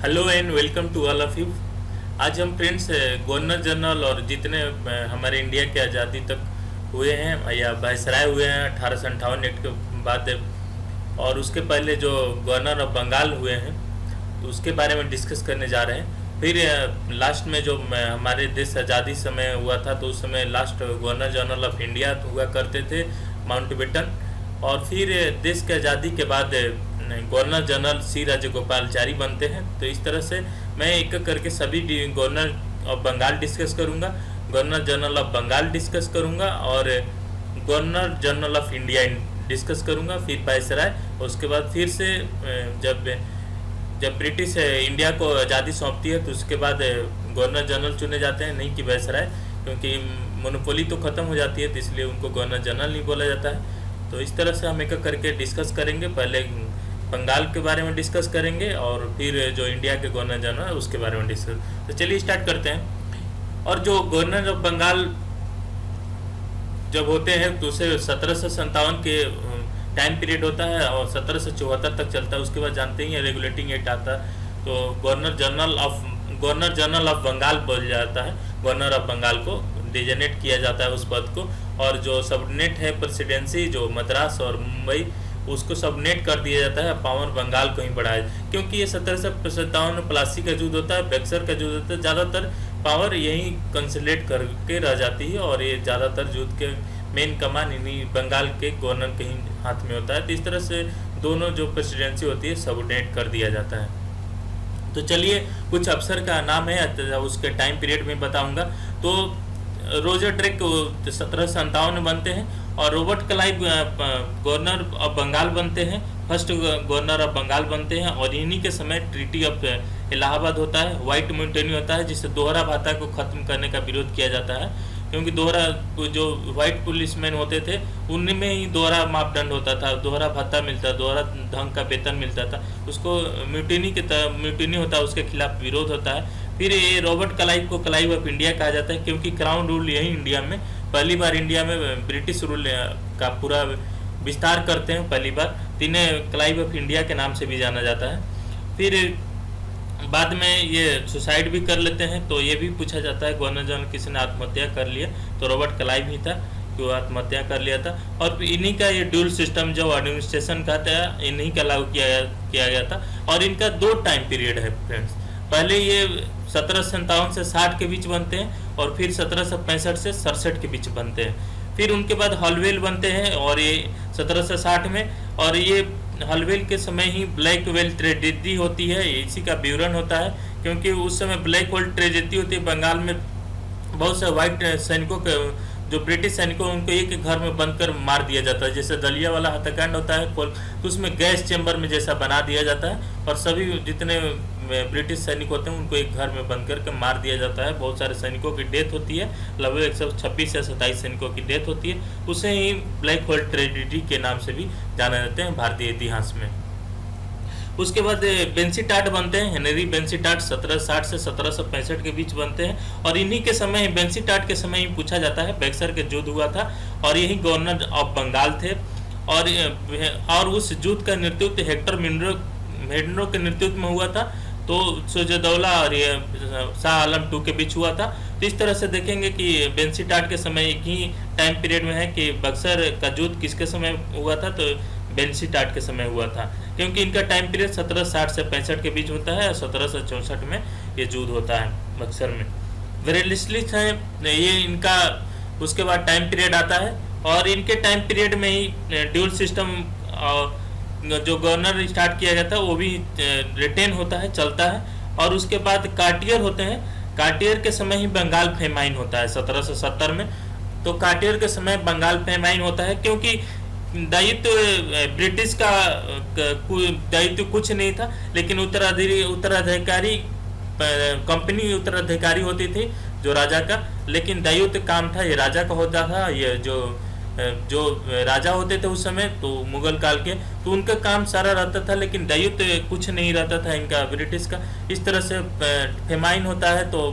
Hello and welcome to all of you. आज हम friends governor general और जितने हमारे इंडिया के आज़ादी तक हुए हैं या वायसराय हुए हैं 1858 एक्ट के बाद, और उसके पहले जो गवर्नर ऑफ बंगाल हुए हैं तो उसके बारे में डिस्कस करने जा रहे हैं। फिर लास्ट में जो हमारे देश आज़ादी समय हुआ था तो उस समय last governor general of India हुआ करते थे माउंटबेटन। और फिर देश की आज़ादी के बाद गवर्नर जनरल सी राजगोपालचारी बनते हैं। तो इस तरह से मैं एक एक करके सभी गवर्नर ऑफ बंगाल डिस्कस करूंगा, governor general of Bengal discuss करूंगा और governor general of India discuss करूंगा, फिर वायसराय। उसके बाद फिर से जब जब ब्रिटिश इंडिया को आज़ादी सौंपती है तो उसके बाद गवर्नर जनरल चुने जाते हैं, नहीं कि वायसराय, क्योंकि मोनोपोली तो ख़त्म हो जाती है तो इसलिए उनको गवर्नर जनरल नहीं बोला जाता है। तो इस तरह से हम एक एक करके डिस्कस करेंगे। पहले बंगाल के बारे में डिस्कस करेंगे और फिर जो इंडिया के गवर्नर जनरल है उसके बारे में डिस्कस। तो चलिए स्टार्ट करते हैं। और जो गवर्नर ऑफ बंगाल जब होते हैं तो उसे 1757 के टाइम पीरियड होता है और 1774 तक चलता है। उसके बाद जानते ही हैं रेगुलेटिंग एक्ट आता है तो गवर्नर जनरल ऑफ बंगाल बोल जाता है। गवर्नर ऑफ बंगाल को डिजनेट किया जाता है उस पद को, और जो सबनेट है प्रेसिडेंसी जो मद्रास और मुंबई उसको सबनेट कर दिया जाता है, पावर बंगाल को ही बढ़ाया। क्योंकि ये 1757 में प्लासी का युद्ध होता है, बक्सर का युद्ध होता है, ज़्यादातर पावर यही कंसोलिडेट करके रह जाती है और ये ज़्यादातर युद्ध के मेन कमान इन्हीं बंगाल के गवर्नर के ही हाथ में होता है। तो इस तरह से दोनों जो प्रेसिडेंसी होती है सबनेट कर दिया जाता है। तो चलिए कुछ अफसर का नाम है उसके टाइम पीरियड में बताऊंगा। तो रोजर ड्रेक 1757 में बनते हैं और Robert Clive governor of Bengal बनते हैं, फर्स्ट गवर्नर ऑफ बंगाल बनते हैं। और इन्हीं के समय ट्रीटी ऑफ इलाहाबाद होता है, व्हाइट म्यूटेनी होता है जिससे दोहरा भाता को खत्म करने का विरोध किया जाता है। क्योंकि दोहरा जो व्हाइट पुलिसमैन होते थे उनमें ही दोहरा मापदंड होता था, दोहरा भत्ता मिलता, दोहरा ढंग का वेतन मिलता था, उसको म्यूटिनी होता है, उसके खिलाफ विरोध होता है। फिर ये रॉबर्ट क्लाइव को क्लाइव ऑफ इंडिया कहा जाता है क्योंकि क्राउन रूल यही इंडिया में पहली बार इंडिया में ब्रिटिश रूल का पूरा विस्तार करते हैं पहली बार, तो इन्हें क्लाइव ऑफ इंडिया के नाम से भी जाना जाता है। फिर बाद में ये सुसाइड भी कर लेते हैं, तो ये भी पूछा जाता है गवर्नर जनरल किसी ने आत्महत्या कर लिया तो रॉबर्ट क्लाइव ही था कि वो आत्महत्या कर लिया था। और इन्हीं का ये ड्यूल सिस्टम जो एडमिनिस्ट्रेशन का था इन्हीं का लागू किया गया था। और इनका दो टाइम पीरियड है फ्रेंड्स, पहले ये 1757 से 60 के बीच बनते हैं और फिर 1765 से 67 के बीच बनते हैं। फिर उनके बाद हॉलवेल बनते हैं और ये 1760 में, और ये हॉलवेल के समय ही ब्लैक वेल ट्रेजेडी होती है, इसी का विवरण होता है। क्योंकि उस समय ब्लैक वेल ट्रेजेडी होती है बंगाल में, बहुत से व्हाइट सैनिकों के जो ब्रिटिश सैनिकों उनको एक घर में बंद कर मार दिया जाता है, जैसे दलिया वाला हत्याकांड होता है तो उसमें गैस चैम्बर में जैसा बना दिया जाता है और सभी जितने ब्रिटिश सैनिक होते हैं उनको एक घर में बंद करके मार दिया जाता है। बहुत सारे सैनिकों की डेथ होती है, लगभग 126 या 27 सैनिकों की डेथ होती है। उसे ही ब्लैक होल ट्रेजेडी के नाम से भी जाना जाते हैं भारतीय इतिहास में। उसके बाद बेंसीटाट बनते हैं, हेनरी बेंसीटाट 1760 से 1765 के बीच बनते हैं। और इन्हीं के समय बेंसीटाट के समय ही पूछा जाता है बक्सर के युद्ध हुआ था और यही गवर्नर ऑफ बंगाल थे। और उस युद्ध का नेतृत्व हेक्टर मिनरो के नेतृत्व में हुआ था, तो सुजदौला और ये शाह आलम II के बीच हुआ था। तो इस तरह से देखेंगे कि बेंसीटाट के समय एक ही टाइम पीरियड में है कि बक्सर का युद्ध किसके समय हुआ था, तो बेंसीटाट के समय हुआ था। क्योंकि इनका टाइम पीरियड 1760 से 65 के बीच होता है और 1764 में ये युद्ध होता है बक्सर में। वेरेलिस्लिस है ये इनका उसके बाद टाइम पीरियड आता है और इनके टाइम पीरियड में ही ड्यूल सिस्टम जो गवर्नर स्टार्ट किया गया था वो भी रिटेन होता है, चलता है। और उसके बाद कार्टियर होते हैं, कार्टियर के समय ही बंगाल फेमाइन होता है 1770 में। तो कार्टियर के समय बंगाल फेमाइन होता है क्योंकि दायित्व ब्रिटिश का दायित्व कुछ नहीं था, लेकिन उत्तराधिकारी कंपनी उत्तराधिकारी होती थी जो राजा का, लेकिन दायित्व काम था ये राजा का होता था। ये जो राजा होते थे उस समय तो मुगल काल के, तो उनका काम सारा रहता था लेकिन दायित्व कुछ नहीं रहता था इनका ब्रिटिश का। इस तरह से फेमाइन होता है तो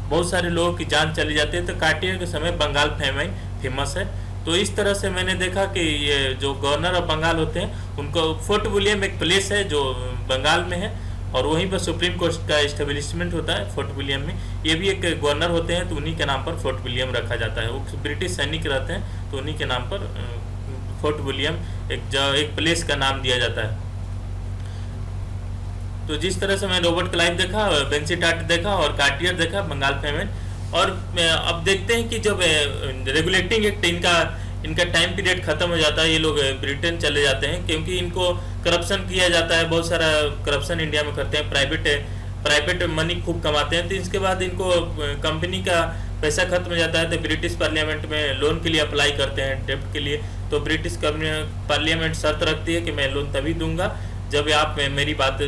बहुत सारे लोगों की जान चली जाती है। तो कार्टियर के समय बंगाल फेमाइन फेमस है। तो इस तरह से मैंने देखा कि ये जो गवर्नर ऑफ बंगाल होते हैं उनको फोर्ट विलियम एक प्लेस है जो बंगाल में है, और वहीं पर सुप्रीम कोर्ट का एस्टेब्लिशमेंट होता है फोर्ट विलियम में। ये भी एक गवर्नर होते हैं, तो उन्हीं के नाम पर फोर्ट विलियम रखा जाता है। वो ब्रिटिश सैनिक रहते हैं, तो उन्हीं के नाम पर फोर्ट विलियम एक प्लेस का नाम दिया जाता है। तो जिस तरह से मैं रॉबर्ट क्लाइव देखा, बेंसी टाट देखा और कार्टियर देखा, बंगाल फेमेन, और अब देखते हैं कि जब रेगुलेटिंग एक्ट इनका टाइम पीरियड खत्म हो जाता है, ये लोग ब्रिटेन चले जाते हैं, क्योंकि इनको करप्शन किया जाता है, बहुत सारा करप्शन इंडिया में करते हैं, प्राइवेट मनी खूब कमाते हैं। तो इसके बाद इनको कंपनी का पैसा खत्म हो जाता है, तो ब्रिटिश पार्लियामेंट में लोन के लिए अप्लाई करते हैं, डेप्ट के लिए। तो ब्रिटिश पार्लियामेंट शर्त रखती है कि मैं लोन तभी दूंगा जब आप मेरी बात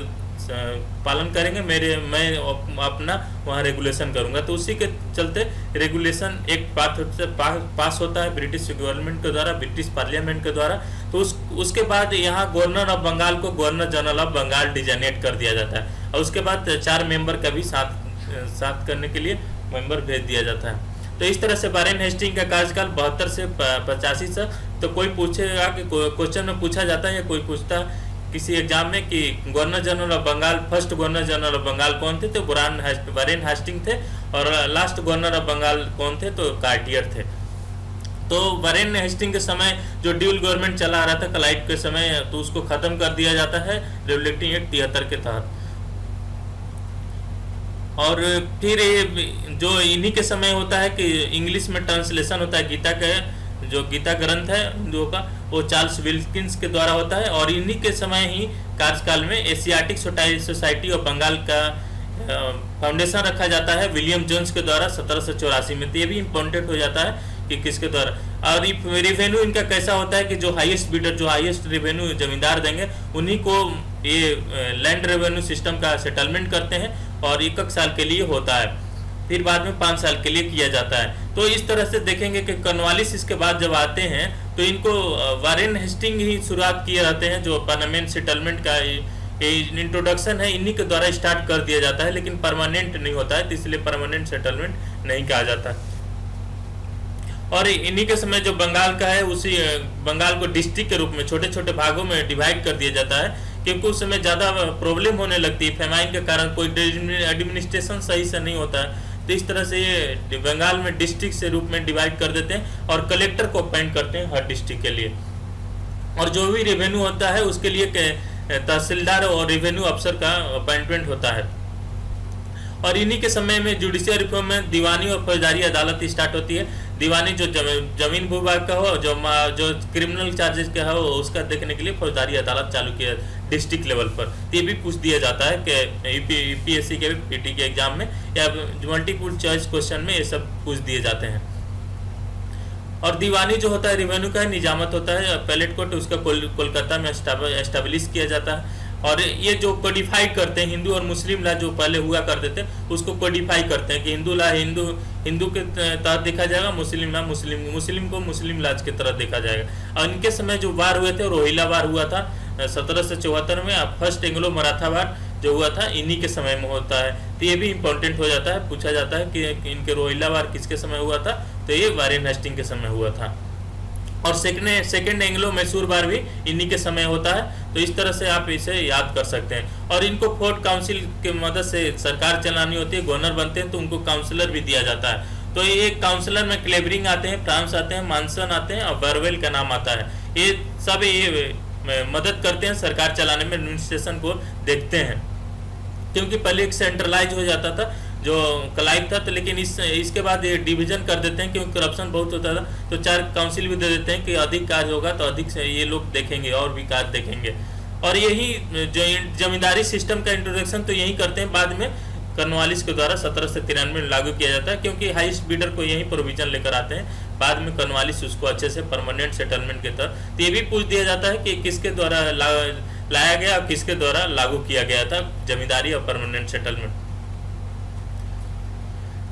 पालन करेंगे, मैं अपना वहाँ रेगुलेशन करूंगा। तो उसी के चलते रेगुलेशन एक पास होता है ब्रिटिश गवर्नमेंट के द्वारा, ब्रिटिश पार्लियामेंट के द्वारा। तो उसके बाद यहाँ गवर्नर ऑफ बंगाल को गवर्नर जनरल ऑफ बंगाल डिजाइनेट कर दिया जाता है, और उसके बाद 4 मेंबर का भी साथ करने के लिए मेंबर भेज दिया जाता है। तो इस तरह से वारेन हेस्टिंग का कार्यकाल 72 से 85 से। तो कोई पूछेगा कि क्वेश्चन में पूछा जाता है या कोई पूछता किसी एग्जाम में कि governor general of Bengal, first governor general of Bengal कौन थे, तो वारेन हेस्टिंग थे, और लास्ट गवर्नर ऑफ बंगाल कौन थे, तो कार्टियर थे। तो वारेन हेस्टिंग के समय जो ड्यूल गवर्नमेंट चला आ रहा था क्लाइव के समय, तो उसको खत्म कर दिया जाता है रेगुलेटिंग एक्ट 73 के तहत। और फिर जो इन्हीं के समय होता है कि इंग्लिश में ट्रांसलेशन होता है गीता का, जो गीता ग्रंथ है हिंदुओं का, वो चार्ल्स विल्किंस के द्वारा होता है। और इन्हीं के समय ही कार्यकाल में एशियाटिक सोसाइटी ऑफ बंगाल का फाउंडेशन रखा जाता है विलियम जोन्स के द्वारा 1784 में। तो ये भी इम्पोर्टेंट हो जाता है कि किसके द्वारा। और रेवेन्यू इनका कैसा होता है कि जो हाईएस्ट बिडर, जो हाईएस्ट रेवेन्यू जमींदार देंगे, उन्हीं को ये लैंड रेवेन्यू सिस्टम का सेटलमेंट करते हैं, और 1 साल के लिए होता है, फिर बाद में 5 साल के लिए किया जाता है। तो इस तरह से देखेंगे कि कॉर्नवालिस इसके बाद जब आते हैं तो इनको वारेन हेस्टिंग ही शुरुआत किए रहते हैं, जो परमानेंट सेटलमेंट का इंट्रोडक्शन है, इन्हीं के द्वारा स्टार्ट कर दिया जाता है, लेकिन परमानेंट नहीं होता है, तो इसलिए परमानेंट सेटलमेंट नहीं कहा जाता। और इन्हीं के समय जो बंगाल का है, उसी बंगाल को डिस्ट्रिक्ट के रूप में छोटे छोटे भागों में डिवाइड कर दिया जाता है, क्योंकि उस समय ज़्यादा प्रॉब्लम होने लगती है, फेमाइन के कारण कोई एडमिनिस्ट्रेशन सही से नहीं होता है। तो इस तरह से ये बंगाल में डिस्ट्रिक्ट से रूप में डिवाइड कर देते हैं, और कलेक्टर को अपॉइंट करते हैं हर डिस्ट्रिक्ट के लिए। और जो भी रेवेन्यू होता है उसके लिए तहसीलदार और रेवेन्यू अफसर का अपॉइंटमेंट होता है। और इन्हीं के समय में जुडिशियल रिफॉर्म में दीवानी और फौजदारी अदालत स्टार्ट होती है। दीवानी जो जमीन भूभाग का हो, जो क्रिमिनल चार्जेस का हो, उसका देखने के लिए फौजदारी अदालत चालू किया डिस्ट्रिक्ट लेवल पर। तो ये भी पूछ दिया जाता है कि यूपीएससी के पीटी के एग्जाम में या मल्टीपल चॉइस क्वेश्चन में ये सब पूछ दिए जाते हैं। और दीवानी जो होता है रेवेन्यू का निजामत होता है, पैलेट कोर्ट उसका कोलकाता में एस्टेब्लिश किया जाता है। और ये जो कोडिफाई करते हैं हिंदू और मुस्लिम लॉ जो पहले हुआ करते थे, उसको कोडिफाई करते हैं कि हिंदू लॉ हिंदू के तहत देखा जाएगा, मुस्लिम लॉ मुस्लिम को मुस्लिम लॉज के तरह देखा जाएगा। और इनके समय जो वार हुए थे, रोहिला वार हुआ था 1774 में, फर्स्ट एंग्लो मराठा वार जो हुआ था इन्हीं के समय में होता है। तो ये भी इम्पोर्टेंट हो जाता है, पूछा जाता है कि इनके रोहिला वार किसके समय हुआ था, तो ये वारेन हेस्टिंग के समय हुआ था। और सेकेंड एंग्लो मैसूर वार भी इन्हीं के समय होता है। तो इस तरह से आप इसे याद कर सकते हैं। और इनको फोर्ट काउंसिल की मदद से सरकार चलानी होती है, गवर्नर बनते हैं, तो उनको काउंसलर भी दिया जाता है। तो ये काउंसलर में क्लेवरिंग आते हैं, फ्रांस आते हैं, मानसन आते हैं, और बर्वेल का नाम आता है। ये सब ये मदद करते हैं सरकार चलाने में, एडमिनिस्ट्रेशन को देखते हैं, क्योंकि पहले एक सेंट्रलाइज हो जाता था जो क्लाइव था, तो लेकिन इसके बाद ये डिवीजन कर देते हैं, क्योंकि करप्शन बहुत होता था। तो 4 काउंसिल भी दे देते हैं कि अधिक कार्य होगा तो अधिक से ये लोग देखेंगे और भी कार्य देखेंगे। और यही जो जमींदारी सिस्टम का इंट्रोडक्शन तो यही करते हैं, बाद में कॉर्नवालिस के द्वारा 1793 में लागू किया जाता है, क्योंकि हाईएस्ट बिडर को यही प्रोविजन लेकर आते हैं। बाद में कॉर्नवालिस उसको अच्छे से परमानेंट सेटलमेंट के तहत। तो ये भी पूछ दिया जाता है कि किसके द्वारा लाया गया और किसके द्वारा लागू किया गया था जमींदारी और परमानेंट सेटलमेंट।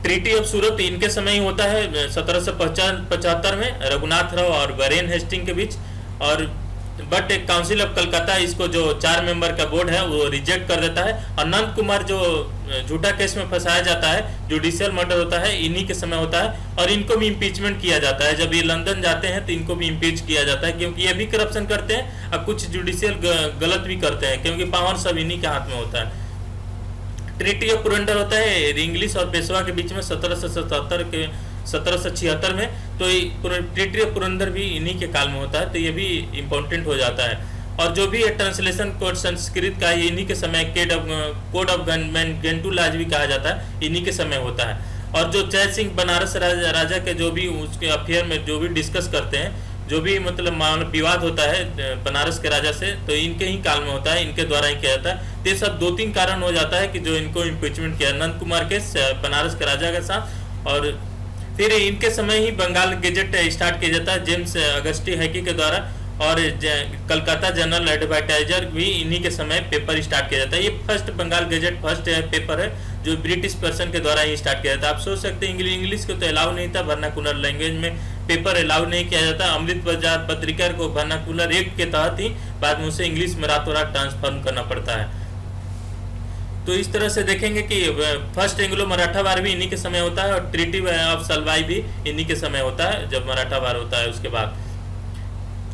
ट्रीटी ऑफ सूरत इनके समय ही होता है 1775 में, रघुनाथ राव और वारेन हेस्टिंग के बीच। और बट एक काउंसिल ऑफ कलकत्ता इसको जो 4 मेंबर का बोर्ड है वो रिजेक्ट कर देता है। और नंद कुमार जो झूठा केस में फंसाया जाता है, जुडिशियल मर्डर होता है, इन्हीं के समय होता है। और इनको भी इम्पीचमेंट किया जाता है। जब ये लंदन जाते हैं तो इनको भी इम्पीच किया जाता है, क्योंकि ये भी करप्शन करते हैं और कुछ जुडिशियल गलत भी करते हैं, क्योंकि पावर सब इन्हीं के हाथ में होता है। ट्रीटी ऑफ पुरंदर होता है इंग्लिश और पेशवा के बीच में 1776 में। तो ट्रीटी ऑफ पुरंदर भी इन्हीं के काल में होता है, तो ये भी इम्पोर्टेंट हो जाता है। और जो भी ट्रांसलेशन कोड संस्कृत का है इन्हीं के समय कोड ऑफ गेंटू लाज भी कहा जाता है, इन्हीं के समय होता है। और जो जय सिंह बनारस राजा के जो भी उसके अफेयर में जो भी डिस्कस करते हैं, जो भी मतलब विवाद होता है बनारस के राजा से, तो इनके ही काल में होता है, इनके द्वारा ही किया जाता है। तो ये सब 2-3 कारण हो जाता है कि जो इनको इम्पीचमेंट किया नंद कुमार के बनारस के राजा के साथ। और फिर इनके समय ही बंगाल गेजेट स्टार्ट किया जाता है जेम्स अगस्टी हैकी के द्वारा। और कलकत्ता जनरल एडवर्टाइजर भी इन्हीं के समय पेपर स्टार्ट किया जाता है। ये first Bengal gazette first paper है जो ब्रिटिश पर्सन के द्वारा ही स्टार्ट किया जाता है। आप सोच सकते हैं इंग्लिश को तो अलाउ नहीं था, वर्नाकुलर लैंग्वेज में पेपर अलाउ नहीं किया जाता। अमृत बाजार पत्रिका को वर्नाकुलर एक्ट के तहत ही बाद में उसे इंग्लिश में रातों रात ट्रांसफॉर्म करना पड़ता है। तो इस तरह से देखेंगे कि फर्स्ट एंग्लो मराठा वार भी इन्हीं के समय होता है और ट्रीटी ऑफ सलवाई भी इन्हीं के समय होता है जब मराठा वार होता है उसके बाद।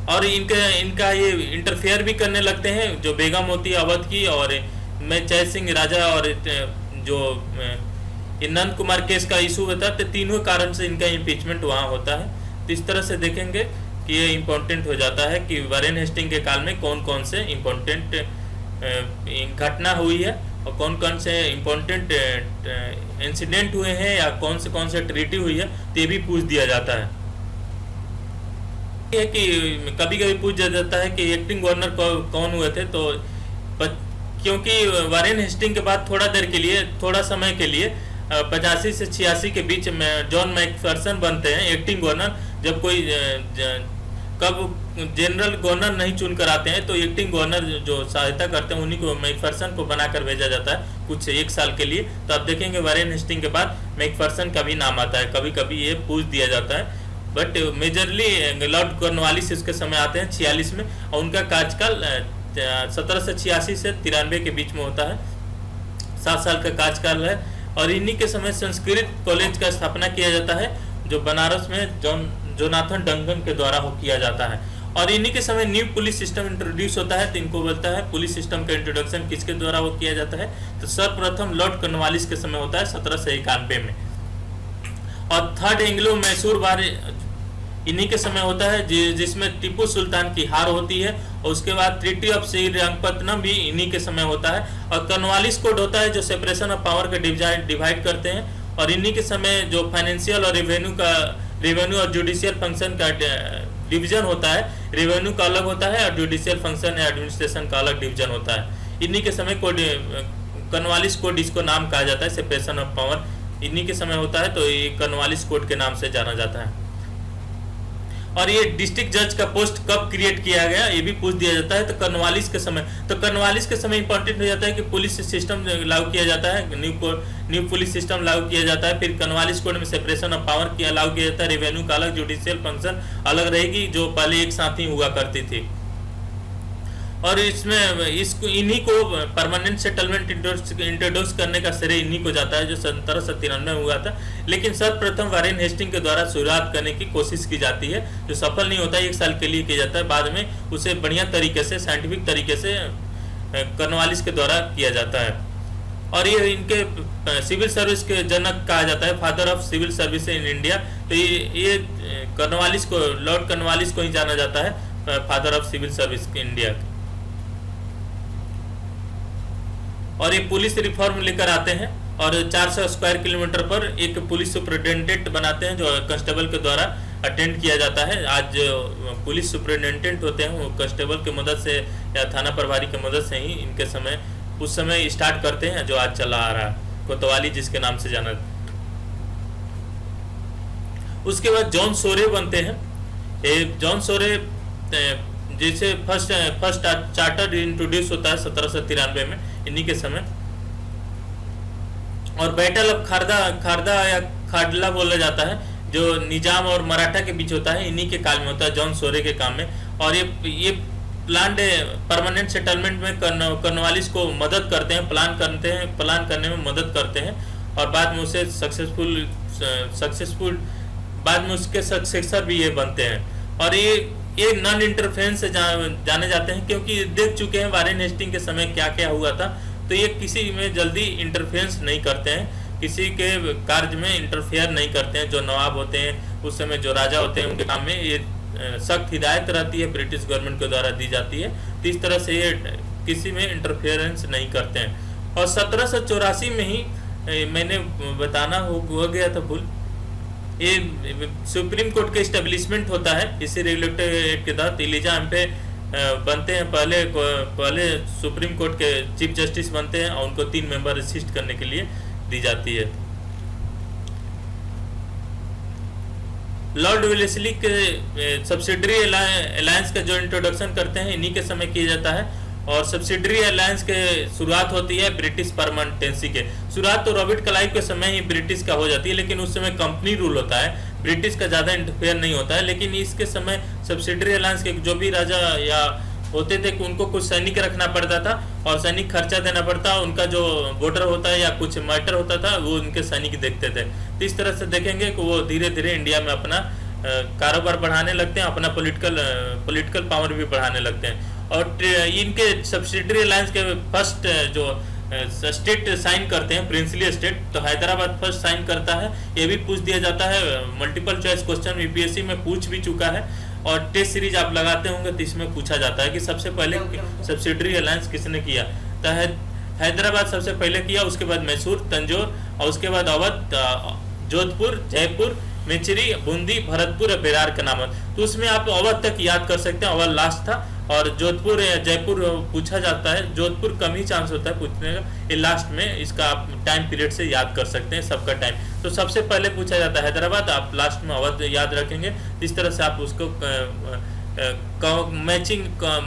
और इनका ये इंटरफेयर भी करने लगते हैं जो बेगम होती है अवध की, और मैं जय सिंह राजा और जो नंद कुमार केस का इशू होता है, तो तीनों कारण से इनका इम्पीचमेंट वहाँ होता है। तो इस तरह से देखेंगे कि ये इम्पोर्टेंट हो जाता है कि वारेन हेस्टिंग के काल में कौन कौन से इम्पोर्टेंट घटना हुई है और कौन कौन से इम्पोर्टेंट इंसिडेंट हुए हैं या कौन से ट्रीटी हुई है, तो ये भी पूछ दिया जाता है। कि कभी कभी पूछ जाता है कि एक्टिंग गवर्नर कौन हुए थे, तो क्योंकि वारेन हेस्टिंग के बाद थोड़ा समय के लिए 85 से 86 के बीच में जॉन मैकफर्सन बनते हैं एक्टिंग गवर्नर। जब कोई कब जनरल गवर्नर नहीं चुनकर आते हैं तो एक्टिंग गवर्नर जो सहायता करते हैं उन्हीं को मैकफर्सन को बनाकर भेजा जाता है कुछ 1 साल के लिए। तो आप देखेंगे वारेन हेस्टिंग के बाद मैकफर्सन का भी नाम आता है, कभी कभी ये पूछ दिया जाता है। बट मेजरली लॉर्ड कॉर्नवालिस इसके समय आते हैं 46 में और उनका कार्यकाल 1786 से 93 के बीच में होता है, 7 साल का कार्यकाल है। और इन्हीं के समय संस्कृत कॉलेज का स्थापना किया जाता है जो बनारस में जोनाथन डंगन के द्वारा किया जाता है। और इन्हीं के समय न्यू पुलिस सिस्टम इंट्रोड्यूस होता है। तो इनको बोलता है पुलिस सिस्टम का इंट्रोडक्शन किसके द्वारा किया जाता है, तो सर्वप्रथम लॉर्ड कॉर्नवालिस के समय होता है 1791 में। और थर्ड एंग्लो मैसूर वार इन्हीं के समय होता है जिसमें टीपू सुल्तान की हार होती है। और उसके बाद ट्रीटी ऑफ श्रीरंगपट्टनम भी इन्हीं के समय होता है। और कॉर्नवालिस कोड होता है जो सेपरेशन ऑफ पावर के डिवाइड करते हैं। और इन्हीं के समय जो फाइनेंशियल और रेवेन्यू और जुडिशियल फंक्शन का डिवीजन होता है, रेवेन्यू का अलग होता है और जुडिशियल फंक्शन या एडमिनिस्ट्रेशन का अलग डिवीजन होता है। इन्हीं के समय कोड कॉर्नवालिस कोड इसको नाम कहा जाता है, सेपरेशन ऑफ पावर इन्हीं के समय होता है, तो ये कॉर्नवालिस कोड के नाम से जाना जाता है। और ये डिस्ट्रिक्ट जज का पोस्ट कब क्रिएट किया गया ये भी पूछ दिया जाता है, तो कॉर्नवालिस के समय। तो कॉर्नवालिस के समय इंपॉर्टेंट हो जाता है कि पुलिस सिस्टम लागू किया जाता है, न्यू पुलिस सिस्टम लागू किया जाता है। फिर कॉर्नवालिस कोड में सेपरेशन ऑफ पावर किया लागू किया जाता है, रेवेन्यू का अलग, जुडिशियल फंक्शन अलग रहेगी जो पहले एक साथ ही हुआ करती थी। और इसमें इन्हीं को परमानेंट सेटलमेंट इंट्रोड्यूस करने का श्रेय इन्हीं को जाता है जो 1793 में हुआ था। लेकिन सर्वप्रथम वारेन हेस्टिंग के द्वारा शुरुआत करने की कोशिश की जाती है जो सफल नहीं होता है, 1 साल के लिए किया जाता है। बाद में उसे बढ़िया तरीके से साइंटिफिक तरीके से कॉर्नवालिस के द्वारा किया जाता है। और ये इनके सिविल सर्विस के जनक कहा जाता है, father of civil service in India. तो ये कॉर्नवालिस को, लॉर्ड कॉर्नवालिस को ही जाना जाता है father of civil service India. और ये पुलिस रिफॉर्म लेकर आते हैं और 400 स्क्वायर किलोमीटर पर एक पुलिस सुपरिटेंडेंट बनाते हैं जो कांस्टेबल के द्वारा अटेंड किया जाता है। आज पुलिस सुपरिटेंडेंट होते हैं वो कांस्टेबल की मदद से या थाना प्रभारी की मदद से ही इनके समय उस समय स्टार्ट करते हैं जो आज चला आ रहा है, कोतवाली जिसके नाम से जाना। उसके बाद जॉन सोरे बनते हैं। जॉन सोरे जिसे फर्स्ट चार्टर इंट्रोड्यूस होता है 1793 में इन्हीं के समय। और बैटल ऑफ खारदा या खाडला बोला जाता है जो निजाम और मराठा के बीच होता है, इन्हीं के काल में होता है, जॉन सोरे के काम में। और ये प्लान परमानेंट सेटलमेंट में कॉर्नवालिस को मदद करते हैं, प्लान करने में मदद करते हैं। और बाद में उसे सक्सेसफुल बाद में उसके सक्सेसर भी ये बनते हैं। और ये नॉन इंटरफेरेंस से जाने जाते हैं क्योंकि देख चुके हैं वारेन हेस्टिंग के समय क्या क्या हुआ था। तो ये किसी में जल्दी इंटरफेरेंस नहीं करते हैं, किसी के कार्य में इंटरफेयर नहीं करते हैं। जो नवाब होते हैं उस समय, जो राजा होते हैं, उनके काम में ये सख्त हिदायत रहती है, ब्रिटिश गवर्नमेंट के द्वारा दी जाती है। तो इस तरह से ये किसी में इंटरफेरेंस नहीं करते हैं। और 1784 में ही मैंने बताना हो गया था भूल, ये सुप्रीम कोर्ट के इस्टेब्लिशमेंट होता है। इसी रेगुलेटरी एक्ट के तहत इलीजा एम्पे बनते हैं, पहले सुप्रीम कोर्ट के चीफ जस्टिस बनते हैं और उनको 3 मेंबर असिस्ट करने के लिए दी जाती है। लॉर्ड वेलेस्ली के सब्सिडरी अलायंस का जो इंट्रोडक्शन करते हैं इन्हीं के समय किया जाता है। और सब्सिडरी अलायंस के शुरुआत होती है ब्रिटिश परमानेंटेंसी के। शुरुआत तो रॉबर्ट क्लाइव के समय ही ब्रिटिश का हो जाती है, लेकिन उस समय कंपनी रूल होता है, ब्रिटिश का ज़्यादा इंटरफेयर नहीं होता है। लेकिन इसके समय सब्सिडरी अलायंस के जो भी राजा या होते थे, उनको कुछ सैनिक रखना पड़ता था और सैनिक खर्चा देना पड़ता, उनका जो बॉर्डर होता है या कुछ मैटर होता था वो उनके सैनिक देखते थे। तो इस तरह से देखेंगे कि वो धीरे धीरे इंडिया में अपना कारोबार बढ़ाने लगते हैं, अपना पॉलिटिकल पावर भी बढ़ाने लगते हैं। और इनके सब्सिडरी अलायंस के फर्स्ट जो स्टेट साइन करते हैं, प्रिंसली स्टेट, तो हैदराबाद फर्स्ट साइन करता है। ये भी पूछ दिया जाता है, मल्टीपल चॉइस क्वेश्चन यूपीएससी में पूछ भी चुका है और टेस्ट सीरीज आप लगाते होंगे तो इसमें पूछा जाता है कि सबसे पहले सब्सिडरी अलायंस किसने किया। तो हैदराबाद सबसे पहले किया, उसके बाद मैसूर, तंजौर और उसके बाद अवध, जोधपुर, जयपुर, मेचरी, बूंदी, भरतपुर और बेरार का नाम। तो उसमें आप अवध तक याद कर सकते हैं, अवध लास्ट था। और जोधपुर या जयपुर पूछा जाता है, जोधपुर कम ही चांस होता है पूछने का, ये लास्ट में इसका आप टाइम पीरियड से याद कर सकते हैं सबका टाइम। तो सबसे पहले पूछा जाता है हैदराबाद, आप लास्ट में अवध याद रखेंगे। इस तरह से आप उसको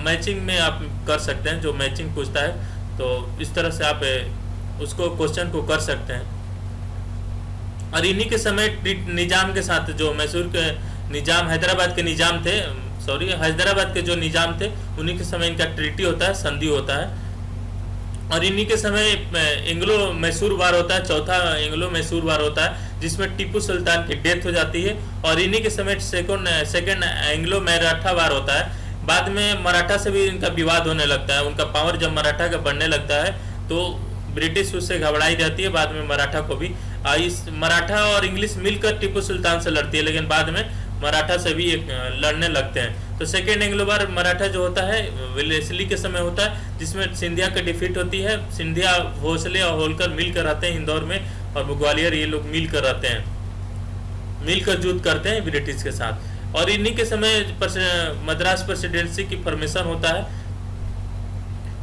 मैचिंग में आप कर सकते हैं, जो मैचिंग पूछता है तो इस तरह से आप उसको क्वेश्चन को कर सकते हैं। और इन्हीं के समय निजाम के साथ, जो मैसूर के निजाम, हैदराबाद के निजाम थे, हैदराबाद के जो निजाम थे, उन्हीं के समय इनका ट्रीटी होता है, संधि होता है। और इन्हीं के समय एंग्लो मैसूर वार होता है, चौथा एंग्लो मैसूर वार होता है, जिसमें टीपू सुल्तान की डेथ हो जाती है। और इन्हीं के समय सेकंड एंग्लो मराठा वार होता है। बाद में मराठा से भी इनका विवाद होने लगता है। उनका पावर जब मराठा का बढ़ने लगता है तो ब्रिटिश उससे घबराई जाती है। बाद में मराठा को भी इस मराठा और इंग्लिश मिलकर टीपू सुल्तान से लड़ती है, लेकिन बाद में मराठा से भी लड़ने लगते हैं। तो सेकेंड एंग्लो वार मराठा जो होता है वेलेस्ली के समय होता है, जिसमें सिंधिया की डिफीट होती है। सिंधिया, भोसले और होलकर मिलकर रहते हैं इंदौर में, और ग्वालियर, ये लोग मिलकर रहते हैं, मिलकर युद्ध करते हैं ब्रिटिश के साथ। और इन्हीं के समय मद्रास प्रेसिडेंसी की फॉर्मेशन होता है,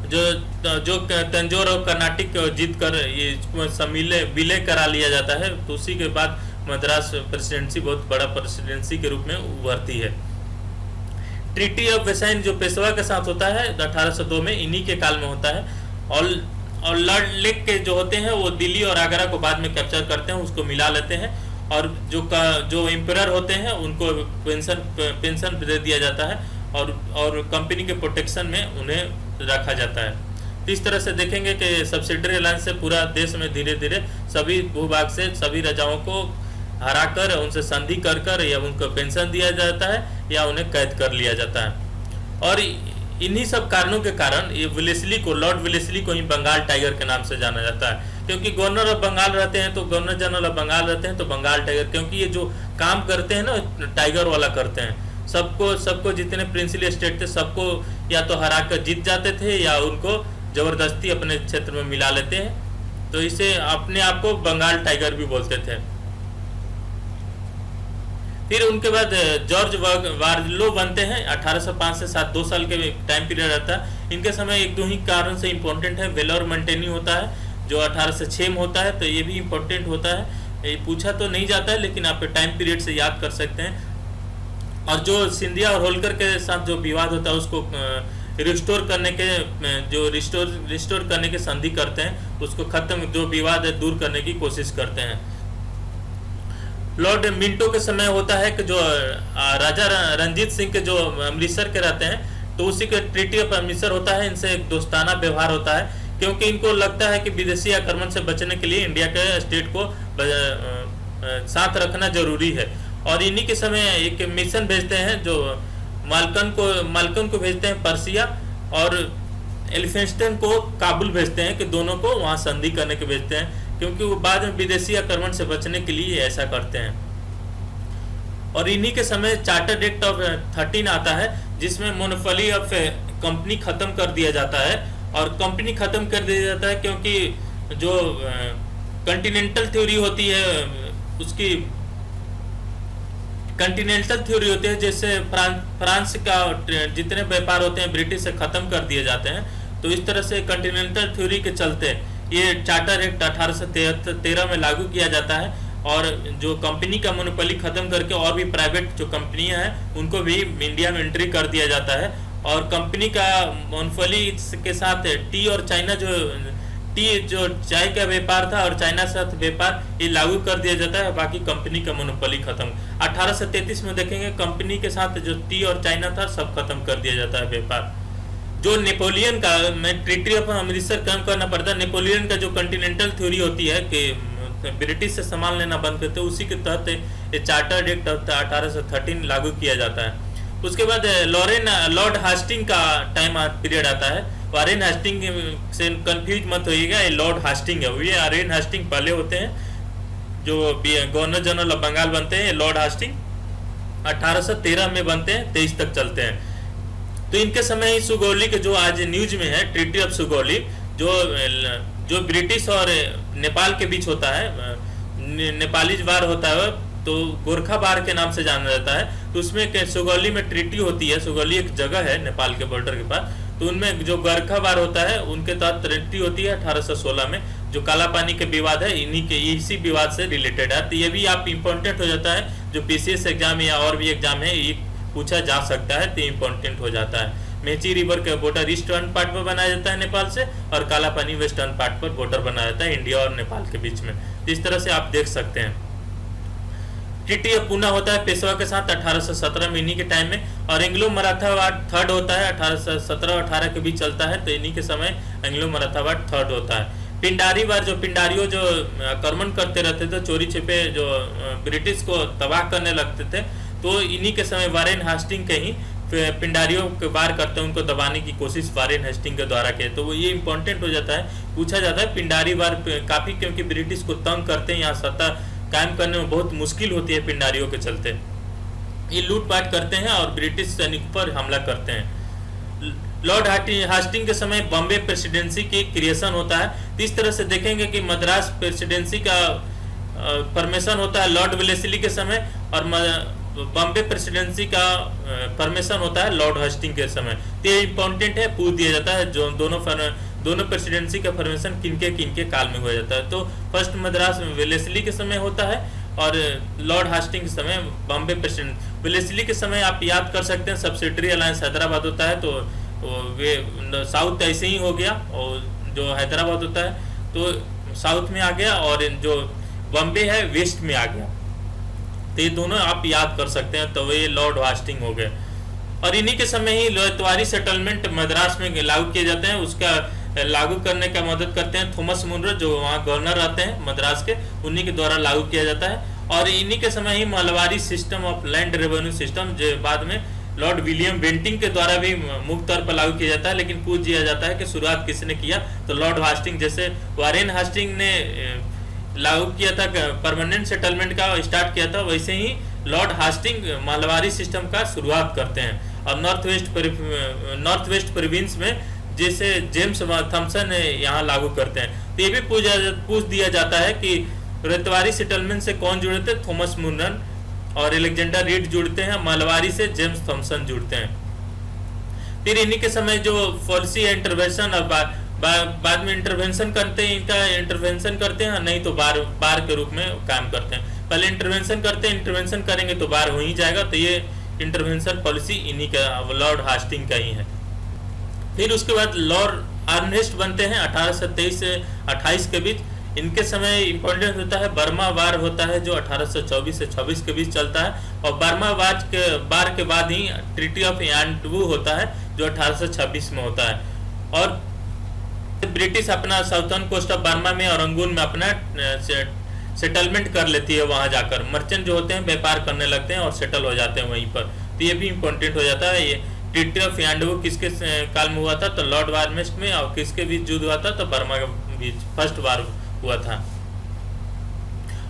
जो तंजौर और कर्नाटक जीत कर ये विलय करा लिया जाता है। तो उसी के बाद मद्रास प्रेसिडेंसी बहुत बड़ा प्रेसिडेंसी के रूप में उभरती है। ट्रीटी ऑफ वेसाइन जो पेशवा के साथ होता है 1802 में, इन्हीं के काल में होता है। और लॉर्ड लेक के जो होते हैं वो दिल्ली और आगरा को बाद में कैप्चर करते हैं, उसको मिला लेते हैं। और जो एम्परर होते हैं उनको पेंशन दे दिया जाता है और कंपनी के प्रोटेक्शन में उन्हें रखा जाता है। तो इस तरह से देखेंगे कि सब्सिडरी अलायंस से पूरा देश में धीरे धीरे सभी भूभाग से सभी राजाओं को हराकर उनसे संधि कर या उनको पेंशन दिया जाता है या उन्हें कैद कर लिया जाता है। और इन्हीं सब कारणों के कारण ये वेलेस्ली को, लॉर्ड वेलेस्ली को ही बंगाल टाइगर के नाम से जाना जाता है। क्योंकि गवर्नर ऑफ बंगाल रहते हैं तो गवर्नर जनरल ऑफ बंगाल रहते हैं तो बंगाल टाइगर, क्योंकि ये जो काम करते हैं ना टाइगर वाला करते हैं। सबको जितने प्रिंसली स्टेट थे सबको या तो हरा कर जीत जाते थे या उनको जबरदस्ती अपने क्षेत्र में मिला लेते हैं। तो इसे अपने आप को बंगाल टाइगर भी बोलते थे। फिर उनके बाद जॉर्ज वारलो बनते हैं 1805 से 7, 2 साल के टाइम पीरियड रहता है। इनके समय एक दो ही कारण से इम्पोर्टेंट है। वेलोर मेंटेनी होता है जो 1806 में होता है, तो ये भी इम्पोर्टेंट होता है। ये पूछा तो नहीं जाता है लेकिन आप टाइम पीरियड से याद कर सकते हैं। और जो सिंधिया और होलकर के साथ जो विवाद होता है उसको रिस्टोर करने के संधि करते हैं, उसको खत्म, जो विवाद है दूर करने की कोशिश करते हैं। लॉर्ड मिंटो के समय होता है कि जो राजा रंजीत सिंह के जो अमृतसर के रहते हैं तो उसी के ट्रीटी ऑफ अमृतसर होता है। इनसे एक दोस्ताना व्यवहार होता है क्योंकि इनको लगता है कि विदेशी आक्रमण से बचने के लिए इंडिया के स्टेट को साथ रखना जरूरी है। और इन्हीं के समय एक मिशन भेजते हैं जो माल्कन को भेजते हैं पर्सिया, और एलिफिंस्टन को काबुल भेजते हैं कि दोनों को वहाँ संधि करने के भेजते हैं, क्योंकि वो बाद में विदेशी आक्रमण से बचने के लिए ऐसा करते हैं। और इन्हीं के समय चार्टर एक्ट ऑफ 13 आता है, जिसमें मोनोपोली ऑफ कंपनी खत्म कर दिया जाता है। और कंपनी खत्म कर दिया जाता है क्योंकि जो कॉन्टिनेंटल थ्योरी होती है, उसकी कॉन्टिनेंटल थ्योरी होती है, जैसे फ्रांस का जितने व्यापार होते हैं ब्रिटिश से खत्म कर दिए जाते हैं। तो इस तरह से कॉन्टिनेंटल थ्योरी के चलते ये चार्टर एक्ट 1813 में लागू किया जाता है, और जो कंपनी का मोनोपोली खत्म करके और भी प्राइवेट जो कंपनियां हैं उनको भी इंडिया में एंट्री कर दिया जाता है। और कंपनी का मोनोपोली के साथ टी और चाइना जो चाय का व्यापार था और चाइना के साथ व्यापार ये लागू कर दिया जाता है, बाकी कंपनी का मोनोपोली खत्म। 1833 में देखेंगे कंपनी के साथ जो टी और चाइना था सब खत्म कर दिया जाता है व्यापार। जो नेपोलियन का में ट्रीटी ऑफ अमृतसर काम करना पड़ता है, नेपोलियन का जो कॉन्टिनेंटल थ्योरी होती है कि ब्रिटिश से सामान लेना बंद करते, उसी के तहत ये चार्टर्ड एक्ट 1813 लागू किया जाता है। उसके बाद लॉर्ड हास्टिंग का टाइम पीरियड आता है। वारेन हास्टिंग से कंफ्यूज मत होइएगा, ये लॉर्ड हास्टिंग है, ये वारेन हास्टिंग पहले होते हैं, जो गवर्नर जनरल ऑफ बंगाल बनते हैं। लॉर्ड हास्टिंग 1813 में बनते हैं, 23 तक चलते हैं। तो इनके समय ही सुगौली के जो आज न्यूज में है ट्रीटी ऑफ सुगौली, जो ब्रिटिश और नेपाल के बीच होता है, नेपाली वार होता है, तो गोरखा बार के नाम से जाना जाता है। तो उसमें सुगौली में ट्रीटी होती है, सुगौली एक जगह है नेपाल के बॉर्डर के पास, तो उनमें जो गोरखा बार होता है उनके तहत ट्रीटी होती है 1816 में। जो काला पानी के विवाद है इसी विवाद से रिलेटेड है। तो ये भी आप इम्पोर्टेंट हो जाता है, जो पीसीएस एग्जाम या और भी एग्जाम है ये पूछा जा सकता है, तो इम्पोर्टेंट हो जाता है। मेची रिवर के बॉर्डर ईस्टर्न पार्ट पर बनाया जाता है नेपाल से, और काला पानी वेस्टर्न पार्ट पर बॉर्डर बनाया जाता है इंडिया और नेपाल के बीच में। इस तरह से आप देख सकते हैं। ट्रीटी ऑफ पूना होता है पेशवा के साथ 1817 में, इन्हीं के टाइम में। और एंग्लो मराठा वार थर्ड होता है 1817 और 18 के बीच चलता है, तो इन्हीं के समय एंग्लो मराठा वार थर्ड होता है। पिंडारी वार, जो पिंडारियों जो आक्रमण करते रहते थे, चोरी छिपे जो ब्रिटिश को तबाह करने लगते थे, तो इन्हीं के समय वारेन हास्टिंग के ही पिंडारियों के वार करते हैं, उनको दबाने की कोशिश वारेन हास्टिंग के द्वारा की। तो वो ये इंपॉर्टेंट हो जाता है, पूछा जाता है पिंडारी वार काफी, क्योंकि ब्रिटिश को तंग करते हैं, यहाँ सत्ता कायम करने में बहुत मुश्किल होती है पिंडारियों के चलते। ये लूटपाट करते हैं और ब्रिटिश सैनिकों पर हमला करते हैं। लॉर्ड हास्टिंग के समय बॉम्बे प्रेसिडेंसी की क्रिएशन होता है। तो इस तरह से देखेंगे कि मद्रास प्रेसिडेंसी का फॉर्मेशन होता है लॉर्ड वेलेस्ली के समय, और बॉम्बे प्रेसिडेंसी का फॉर्मेशन होता है लॉर्ड हास्टिंग के समय। तो ये इंपॉर्टेंट है, पूछ दिया जाता है जो दोनों प्रेसिडेंसी का फॉर्मेशन किनके काल में हो जाता है। तो फर्स्ट मद्रास वेलेस्ली के समय होता है, और लॉर्ड हास्टिंग के समय बॉम्बे प्रेसिडेंट। वेलेस्ली के समय आप याद कर सकते हैं सब्सिडरी अलायंस हैदराबाद होता है, तो वे साउथ ऐसे ही हो गया, और जो हैदराबाद होता है तो साउथ में आ गया, और जो बॉम्बे है वेस्ट में आ गया। तो ये दोनों आप याद कर सकते हैं, तो ये लॉर्ड हास्टिंग हो गए। और इन्हीं के समय ही लोहतवारी सेटलमेंट मद्रास में लागू किए जाते हैं। उसका लागू करने का मदद करते हैं थॉमस मुनरो, जो वहाँ गवर्नर रहते हैं मद्रास के, उन्हीं के द्वारा लागू किया जाता है। और इन्हीं के समय ही Mahalwari system of land revenue system, जो बाद में लॉर्ड विलियम बेंटिंग के द्वारा भी मुक्त तौर पर लागू किया जाता है, लेकिन पूछ दिया जाता है कि शुरुआत किसने किया, तो लॉर्ड हास्टिंग। जैसे वारेन हास्टिंग ने लागू किया था, परमानेंट सेटलमेंट का स्टार्ट किया था, वैसे ही लॉर्ड हास्टिंग मलबारी सिस्टम का शुरुआत करते हैं। और नॉर्थ वेस्ट प्रोविंस में जैसे जेम्स थॉमसन यहाँ लागू करते हैं। तो ये भी पूछ दिया जाता है कि रेतवारी सेटलमेंट से कौन जुड़े थे, थॉमस मुनरन और एलेक्जेंडर रीड जुड़ते हैं, मलबारी से जेम्स थॉमसन जुड़ते हैं। फिर इन्हीं के समय जो पॉलिसी इंटरवेंशन, और बाद में इंटरवेंशन करते हैं, इनका इंटरवेंशन करते हैं, नहीं तो बार के रूप में काम करते हैं। पहले इंटरवेंशन करते हैं, इंटरवेंशन करेंगे तो बार हो ही जाएगा। तो ये इंटरवेंशन पॉलिसी इन्हीं का, लॉर्ड हास्टिंग का ही है। फिर उसके बाद लॉर्ड अर्नेस्ट बनते हैं 1823 से 28 के बीच। इनके समय इंपॉर्टेंट होता है बर्मा वार होता है, जो 1824 से 26 के बीच चलता है। और बर्मा वार के बाद ही ट्रीटी ऑफ यानटू होता है, जो 1826 में होता है। और ब्रिटिश अपना साउथर्न कोस्ट ऑफ बर्मा में और रंगून में अपना सेटलमेंट कर लेती है। वहां जाकर मर्चेंट जो होते हैं व्यापार करने लगते हैं और सेटल हो जाते हैं वहीं पर। तो ये भी इम्पोर्टेंट हो जाता है। ट्रीटी ऑफ यान्डबू किसके काल में हुआ था? तो लॉर्ड वार्मेस्ट में। और किसके बीच युद्ध हुआ था? तो बर्मा के बीच फर्स्ट वार हुआ था।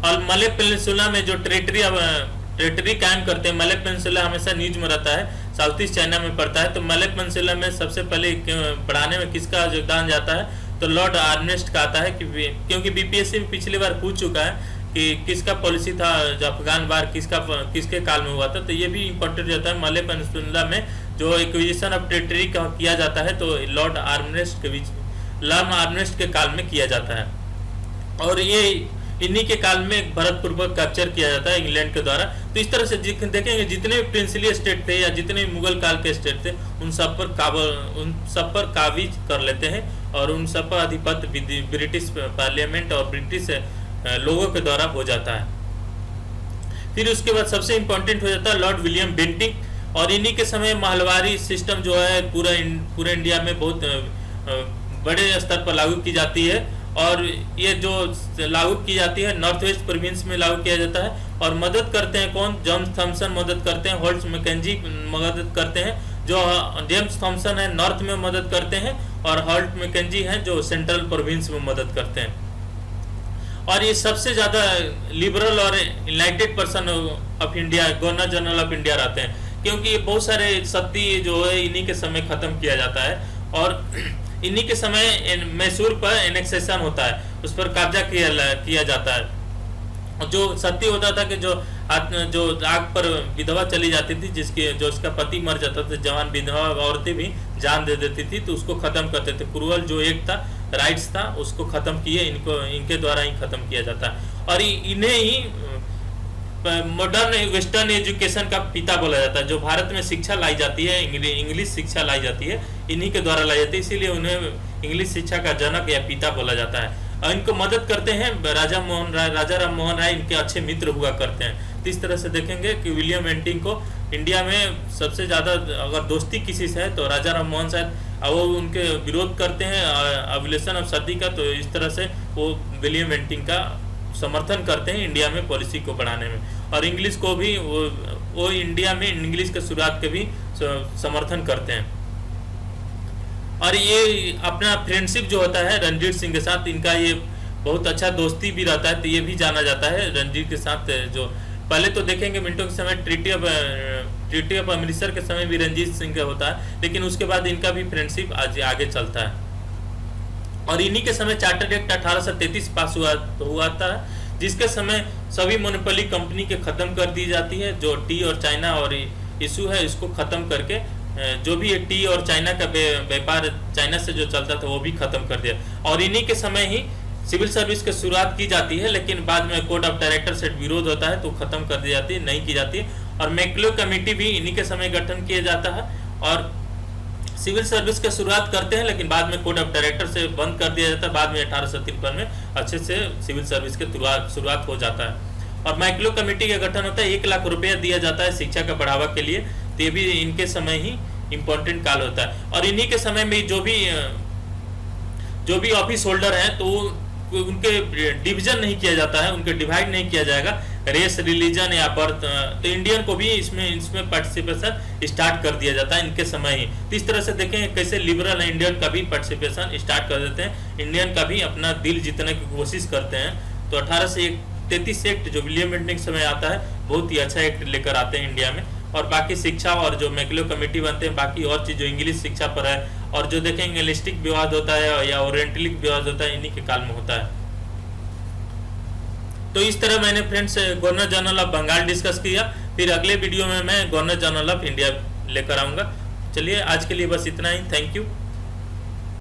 और मलय पेनिनसुला में जो टेरिटरी कायम करते हैं, मलय पेनिनसुला हमेशा न्यूज में रहता है, साउथ ईस्ट चाइना में पड़ता है। तो मलय पेनिनसुला में सबसे पहले बढ़ाने में किसका योगदान जाता है? तो लॉर्ड आर्मरेस्ट का आता है, क्योंकि बीपीएससी में पिछली बार पूछ चुका है कि किसका पॉलिसी था जो अफगान वार किसके काल में हुआ था। तो ये भी इंपॉर्टेंट रहता है। मलय पेनिनसुला में जो एक्विजिशन ऑफ टेरिटरी किया जाता है तो लॉर्ड आर्मरेस्ट के काल में किया जाता है। और ये इन्हीं के काल में भरतपुर पर कैप्चर किया जाता है इंग्लैंड के द्वारा। तो इस तरह से देखेंगे जितने भी प्रिंसली स्टेट थे या जितने भी मुगल काल के स्टेट थे उन सब पर काबिज कर लेते हैं और उन सब पर आधिपत्य ब्रिटिश पार्लियामेंट और ब्रिटिश लोगों के द्वारा हो जाता है। फिर उसके बाद सबसे इम्पोर्टेंट हो जाता है लॉर्ड विलियम बेंटिंक। और इन्हीं के समय महलवारी सिस्टम जो है पूरे इंडिया में बहुत बड़े स्तर पर लागू की जाती है। और ये जो लागू की जाती है नॉर्थ वेस्ट प्रोविंस में लागू किया जाता है। और मदद करते हैं कौन? जेम्स थॉमसन मदद करते हैं, होल्ट मैकेंजी मदद करते हैं। जो जेम्स थॉमसन है नॉर्थ में मदद करते हैं और होल्ट मैकेंजी हैं जो सेंट्रल प्रोविंस में मदद करते हैं। और ये सबसे ज़्यादा लिबरल और enlightened person of India, governor general of India रहते हैं, क्योंकि बहुत सारे सत्ती जो है इन्हीं के समय ख़त्म किया जाता है। और इन्हीं के समय मैसूर पर एनेक्सेशन होता है, उस पर कब्जा किया जाता है। जो सत्य होता था कि जो आग पर विधवा चली जाती थी, जो उसका पति मर जाता था, जवान विधवा औरतें भी जान दे देती थी, तो उसको खत्म करते थे। क्रूअल जो एक था, राइट्स था, उसको खत्म किए, इनके द्वारा ही खत्म किया जाता है। और इन्हें ही मॉडर्न वेस्टर्न एजुकेशन का पिता बोला जाता है। जो भारत में शिक्षा लाई जाती है, इंग्लिश शिक्षा लाई जाती है, इन्हीं के द्वारा लाई जाती है, इसीलिए उन्हें इंग्लिश शिक्षा का जनक या पिता बोला जाता है। और इनको मदद करते हैं राजा राम मोहन राय इनके अच्छे मित्र हुआ करते हैं। तो इस तरह से देखेंगे कि विलियम बेंटिंक को इंडिया में सबसे ज़्यादा अगर दोस्ती किसी से है तो राजा राम मोहन साहब, वो उनके विरोध करते हैं एबॉलिशन ऑफ सती का, तो इस तरह से वो विलियम बेंटिंक का समर्थन करते हैं इंडिया में पॉलिसी को बढ़ाने में। और इंग्लिश को भी वो इंडिया में इंग्लिश के शुरुआत के भी समर्थन करते हैं। और ये अपना फ्रेंडशिप जो होता है रणजीत सिंह के साथ, इनका ये बहुत अच्छा दोस्ती भी रहता है, तो ये भी जाना जाता है रणजीत के साथ। जो पहले तो देखेंगे मिनटों के समय ट्रीटी ऑफ अमृतसर के समय भी रणजीत सिंह का होता है, लेकिन उसके बाद इनका भी फ्रेंडशिप आज आगे चलता है। और इन्हीं के समय चार्टर्ड एक्ट 1833 पास हुआ था, जिसके समय सभी मोनोपोली कंपनी के खत्म कर दी जाती है। जो टी और चाइना और इशू है, इसको खत्म करके जो भी टी और चाइना का व्यापार चाइना से जो चलता था वो भी खत्म कर दिया। और इन्हीं के समय ही सिविल सर्विस की शुरुआत की जाती है, लेकिन बाद में कोड ऑफ डायरेक्टर से विरोध होता है तो खत्म कर दी जाती है, नहीं की जाती है। और मैक्लो कमेटी भी इन्हीं के समय गठन किया जाता है और सिविल सर्विस की शुरुआत करते हैं, लेकिन बाद में कोड ऑफ डायरेक्टर से बंद कर दिया जाता है। बाद में 1853 में अच्छे से सिविल सर्विस की शुरुआत हो जाता है। और मैक्लो कमेटी का गठन होता है, 1 लाख रुपया दिया जाता है शिक्षा का बढ़ावा के लिए। तो ये भी इनके समय ही इम्पोर्टेंट काल होता है। और इन्हीं के समय में जो भी ऑफिस होल्डर हैं तो उनके डिवीजन नहीं किया जाता है, उनके डिवाइड नहीं किया जाएगा रेस, रिलीजन या बर्थ। तो इंडियन को भी इसमें पार्टिसिपेशन स्टार्ट कर दिया जाता है इनके समय ही। तो इस तरह से देखें कैसे लिबरल इंडियन का भी पार्टिसिपेशन स्टार्ट कर देते हैं, इंडियन का भी अपना दिल जीतने की कोशिश करते हैं। तो 1833 एक्ट जो विलियम बेंटिंक समय आता है, बहुत ही अच्छा एक्ट लेकर आते हैं इंडिया में। और बाकी शिक्षा और जो मैक्लो कमेटी बनते हैं, बाकी और चीज़ जो इंग्लिश शिक्षा पर है, और जो देखेंगे लिस्टिक विवाद होता है या ओरिएंटलिक विवाद होता है, इन्हीं के काल में होता है। तो इस तरह मैंने friends governor general of Bengal discuss किया। फिर अगले वीडियो में मैं गवर्नर जनरल ऑफ इंडिया लेकर आऊँगा। चलिए आज के लिए बस इतना ही। Thank you.